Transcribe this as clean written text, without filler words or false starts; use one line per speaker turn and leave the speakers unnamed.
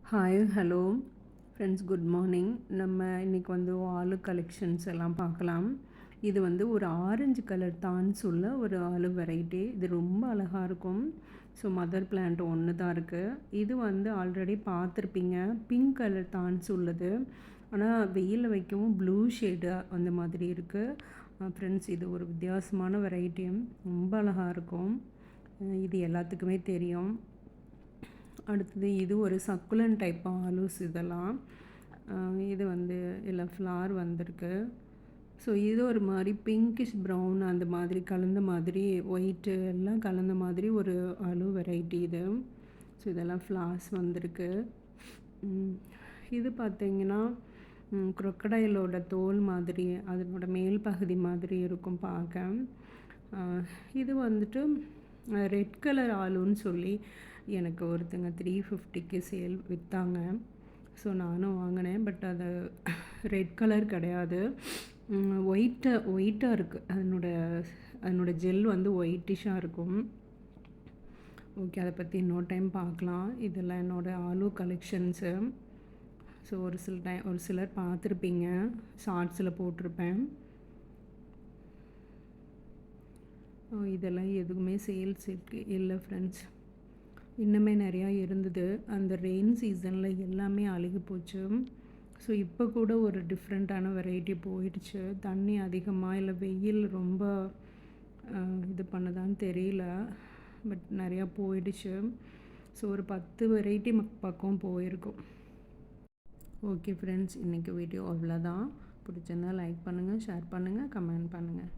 Hi hello friends, good morning. நம்ம இன்றைக்கி வந்து ஆலு கலெக்ஷன்ஸ் எல்லாம் பார்க்கலாம். இது வந்து ஒரு ஆரஞ்சு கலர் தான்ஸ் உள்ள ஒரு ஆலு வெரைட்டி. இது ரொம்ப அழகாக இருக்கும். ஸோ மதர் பிளான்ட் ஒன்று தான் இருக்குது. இது வந்து ஆல்ரெடி பார்த்துருப்பீங்க. பிங்க் கலர் தான்ஸ் உள்ளது. ஆனால் வெயிலில் வைக்கவும் ப்ளூ ஷேடு அந்த மாதிரி இருக்குது. ஃப்ரெண்ட்ஸ், இது ஒரு வித்தியாசமான வெரைட்டியும் ரொம்ப அழகாக இருக்கும். இது எல்லாத்துக்குமே தெரியும். அடுத்தது இது ஒரு சக்குலன் டைப் ஆலூஸ். இதெல்லாம் இது வந்து இல்லை ஃப்ளார் வந்திருக்கு. ஸோ இது ஒரு மாதிரி பிங்கிஷ் ப்ரௌன் அந்த மாதிரி கலந்த மாதிரி, ஒயிட்டு எல்லாம் கலந்த மாதிரி ஒரு ஆலு வெரைட்டி இது. ஸோ இதெல்லாம் ஃப்ளார்ஸ் வந்திருக்கு. இது பார்த்திங்கன்னா க்ரொக்கடைலோட தோல் மாதிரி, அதனோட மேல் பகுதி மாதிரி இருக்கும் பார்க்க. இது வந்துட்டு ரெட் கலர் ஆலுன்னு சொல்லி எனக்கு ஒருத்தங்க 350க்கு சேல் விற்றாங்க. ஸோ நானும் வாங்கினேன். பட் அது ரெட் கலர் கிடையாது, ஒயிட்டாக இருக்குது. அதனோட ஜெல் வந்து ஒயிட்டிஷாக இருக்கும். ஓகே, அதை பற்றி இன்னொரு டைம் பார்க்கலாம். இதெல்லாம் என்னோடய ஆலு கலெக்ஷன்ஸு. ஸோ ஒரு சிலர் பார்த்துருப்பீங்க, ஷார்ட்ஸில் போட்டிருப்பேன். இதெல்லாம் எதுவுமே சேல்ஸ் இல்லை ஃப்ரெண்ட்ஸ். இன்னுமே நிறையா இருந்தது. அந்த ரெயின் சீசனில் எல்லாமே அழுகி போச்சு. ஸோ இப்போ கூட ஒரு டிஃப்ரெண்ட்டான வெரைட்டி போயிடுச்சு. தண்ணி அதிகமாக இல்லை வெயில் ரொம்ப இது பண்ணதான்னு தெரியல, பட் நிறையா போயிடுச்சு. ஸோ ஒரு 10 வெரைட்டி பக்கம் போயிருக்கும். ஓகே ஃப்ரெண்ட்ஸ், இன்றைக்கி வீடியோ அவ்வளோதான். பிடிச்சிருந்தால் லைக் பண்ணுங்கள், ஷேர் பண்ணுங்கள், கமெண்ட் பண்ணுங்கள்.